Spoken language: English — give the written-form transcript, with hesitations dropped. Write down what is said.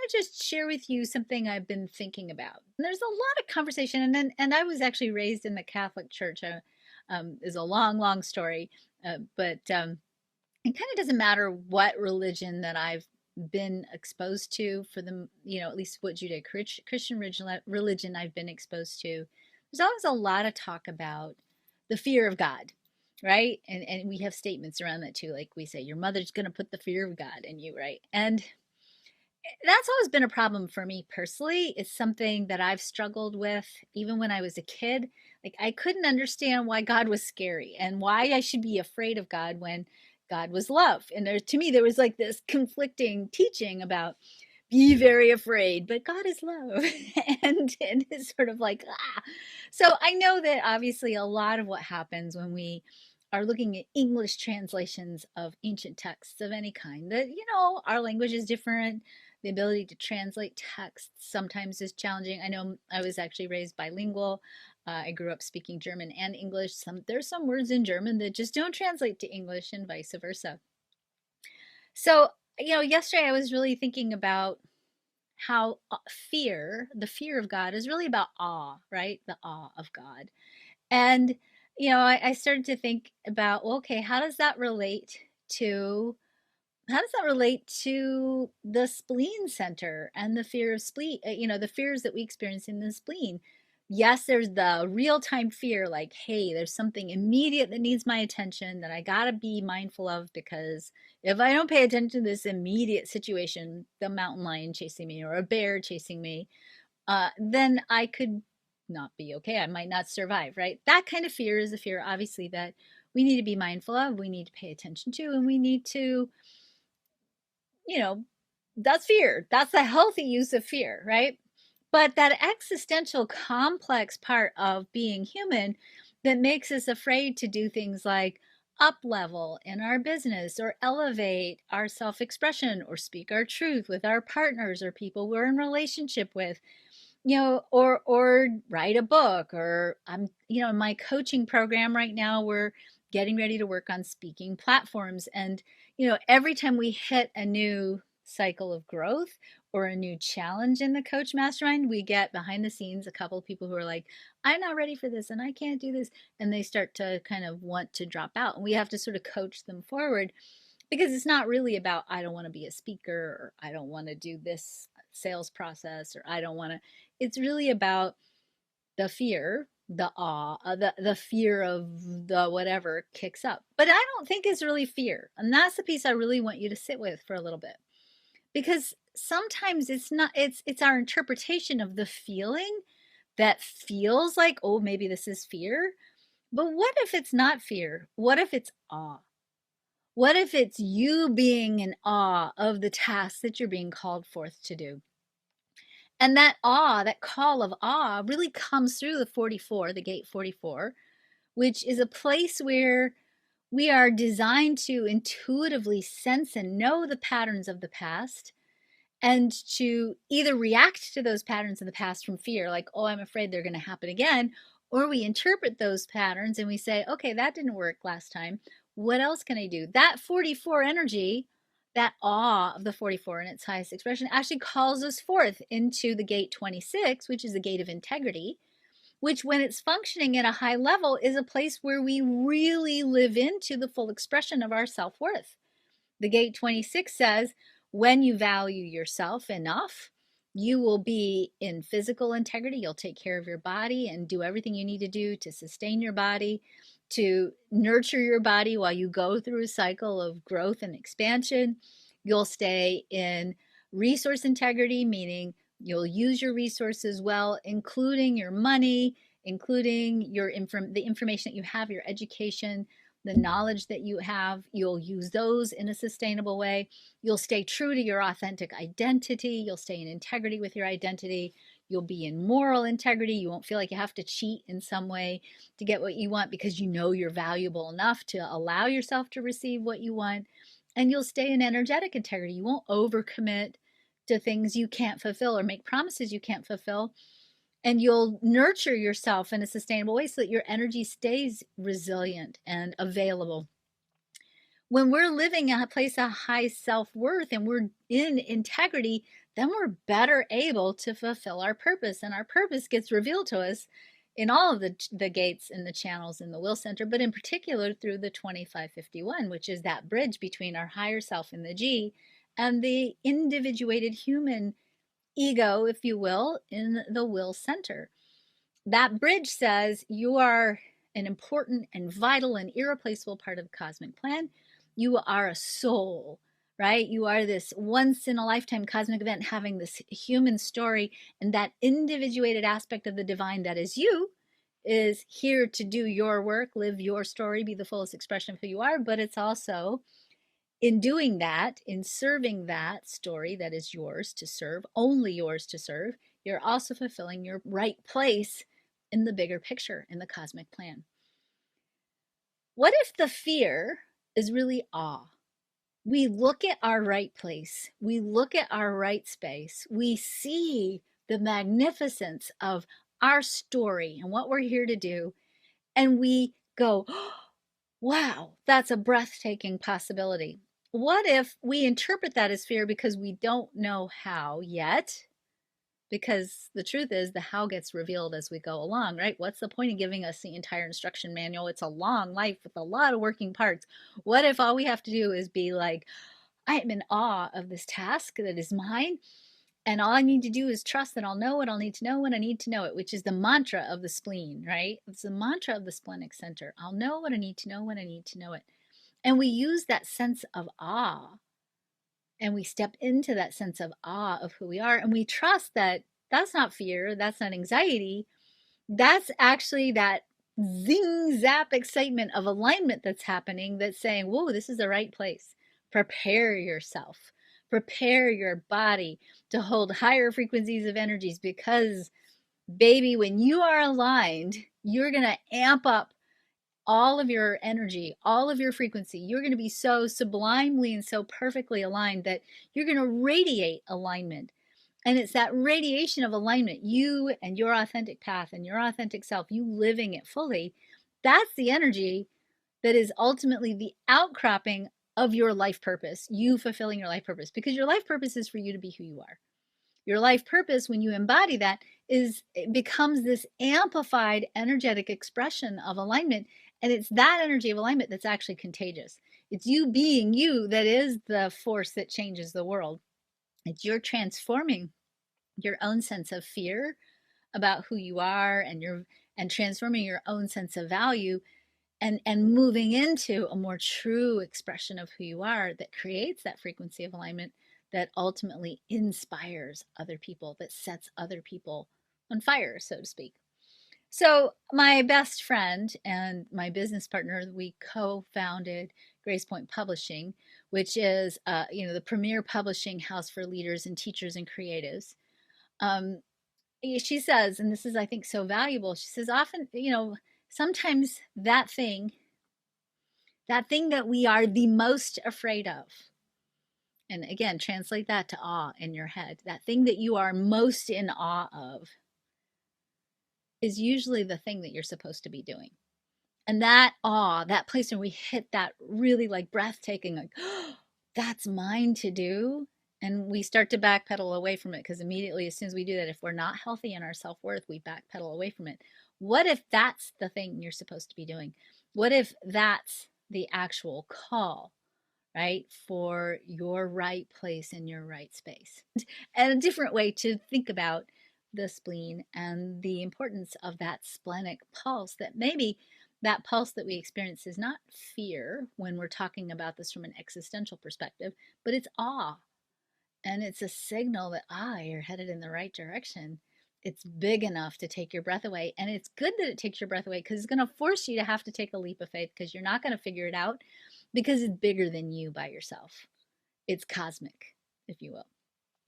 to just share with you something I've been thinking about. And there's a lot of conversation, and I was actually raised in the Catholic Church. Is a long, long story, but it kind of doesn't matter what religion that I've been exposed to for the, at least what Judeo-Christian religion I've been exposed to. There's always a lot of talk about the fear of God, right? And we have statements around that too. Like we say, your mother's going to put the fear of God in you, right? And that's always been a problem for me personally. It's something that I've struggled with even when I was a kid. Like I couldn't understand why God was scary and why I should be afraid of God when God was love. And to me, there was like this conflicting teaching about be very afraid, but God is love. and it's sort of like, ah. So I know that obviously a lot of what happens when we are looking at English translations of ancient texts of any kind, that, our language is different. The ability to translate text sometimes is challenging. I know I was actually raised bilingual. I grew up speaking German and English. There's some words in German that just don't translate to English and vice versa. So, yesterday I was really thinking about how the fear of God is really about awe, right? The awe of God. And, I started to think about, well, okay, how does that relate to the spleen center and the fear of spleen, the fears that we experience in the spleen? Yes, there's the real time fear, like, hey, there's something immediate that needs my attention that I got to be mindful of, because if I don't pay attention to this immediate situation, the mountain lion chasing me or a bear chasing me, then I could not be okay. I might not survive, right? That kind of fear is a fear, obviously, that we need to be mindful of, we need to pay attention to, and we need to, you know, that's fear. That's a healthy use of fear, right? But that existential complex part of being human that makes us afraid to do things like up level in our business or elevate our self expression or speak our truth with our partners or people we're in relationship with, or write a book, or I'm, in my coaching program right now, we're getting ready to work on speaking platforms. And, every time we hit a new cycle of growth or a new challenge in the coach mastermind, we get behind the scenes a couple of people who are like, I'm not ready for this and I can't do this. And they start to kind of want to drop out. And we have to sort of coach them forward, because it's not really about, I don't want to be a speaker, or I don't want to do this sales process, or I don't want to. It's really about the fear, the awe, the fear of the whatever kicks up. But I don't think it's really fear. And that's the piece I really want you to sit with for a little bit. Because sometimes it's not, it's our interpretation of the feeling that feels like, oh, maybe this is fear. But what if it's not fear? What if it's awe? What if it's you being in awe of the task that you're being called forth to do? And that awe, that call of awe, really comes through the 44, the gate 44, which is a place where we are designed to intuitively sense and know the patterns of the past, and to either react to those patterns in the past from fear, like, oh, I'm afraid they're going to happen again, or we interpret those patterns and we say, okay, that didn't work last time. What else can I do? That 44 energy, that awe of the 44 in its highest expression, actually calls us forth into the gate 26, which is the gate of integrity, which, when it's functioning at a high level, is a place where we really live into the full expression of our self-worth. The gate 26 says, when you value yourself enough, you will be in physical integrity. You'll take care of your body and do everything you need to do to sustain your body, to nurture your body while you go through a cycle of growth and expansion. You'll stay in resource integrity, meaning you'll use your resources well, including your money, including the information that you have, your education, the knowledge that you have. You'll use those in a sustainable way. You'll stay true to your authentic identity. You'll stay in integrity with your identity. You'll be in moral integrity. You won't feel like you have to cheat in some way to get what you want, because you know you're valuable enough to allow yourself to receive what you want. And you'll stay in energetic integrity. You won't overcommit to things you can't fulfill or make promises you can't fulfill. And you'll nurture yourself in a sustainable way so that your energy stays resilient and available. When we're living in a place of high self-worth and we're in integrity, then we're better able to fulfill our purpose. And our purpose gets revealed to us in all of the gates and the channels in the will center, but in particular through the 2551, which is that bridge between our higher self in the G and the individuated human ego, if you will, in the will center. That bridge says you are an important and vital and irreplaceable part of the cosmic plan. You are a soul, right? You are this once in a lifetime cosmic event having this human story, and that individuated aspect of the divine that is you is here to do your work, live your story, be the fullest expression of who you are. But it's also in doing that, in serving that story that is yours to serve, only yours to serve, you're also fulfilling your right place in the bigger picture, in the cosmic plan. What if the fear is really awe? We look at our right place, we look at our right space, we see the magnificence of our story and what we're here to do, and we go, oh, wow, that's a breathtaking possibility. What if we interpret that as fear because we don't know how yet? Because the truth is, the how gets revealed as we go along, right? What's the point of giving us the entire instruction manual? It's a long life with a lot of working parts. What if all we have to do is be like, I am in awe of this task that is mine, and all I need to do is trust that I'll know what I'll need to know when I need to know it, which is the mantra of the spleen, right? It's the mantra of the splenic center. I'll know what I need to know when I need to know it. And we use that sense of awe, and we step into that sense of awe of who we are, and we trust that that's not fear, that's not anxiety, that's actually that zing zap excitement of alignment that's happening, that's saying, whoa, this is the right place. Prepare yourself, prepare your body to hold higher frequencies of energies, because baby, when you are aligned, you're going to amp up all of your energy, all of your frequency. You're going to be so sublimely and so perfectly aligned that you're going to radiate alignment. And it's that radiation of alignment, you and your authentic path and your authentic self, you living it fully. That's the energy that is ultimately the outcropping of your life purpose, you fulfilling your life purpose, because your life purpose is for you to be who you are. Your life purpose, when you embody that, it becomes this amplified energetic expression of alignment. And it's that energy of alignment that's actually contagious. It's you being you that is the force that changes the world. It's you're transforming your own sense of fear about who you are, and transforming your own sense of value, and moving into a more true expression of who you are that creates that frequency of alignment that ultimately inspires other people, that sets other people on fire, so to speak. So my best friend and my business partner, we co-founded Grace Point Publishing, which is the premier publishing house for leaders and teachers and creatives. She says, and this is, I think, so valuable, she says, often, sometimes that thing that we are the most afraid of, and again, translate that to awe in your head, that thing that you are most in awe of is usually the thing that you're supposed to be doing. And that awe, that place where we hit that really like breathtaking, like, oh, that's mine to do. And we start to backpedal away from it, because immediately, as soon as we do that, if we're not healthy in our self-worth, we backpedal away from it. What if that's the thing you're supposed to be doing? What if that's the actual call, right, for your right place in your right space? And a different way to think about the spleen and the importance of that splenic pulse, that maybe that pulse that we experience is not fear when we're talking about this from an existential perspective, but it's awe. And it's a signal that, you're headed in the right direction. It's big enough to take your breath away. And it's good that it takes your breath away, because it's going to force you to have to take a leap of faith, because you're not going to figure it out, because it's bigger than you by yourself. It's cosmic, if you will.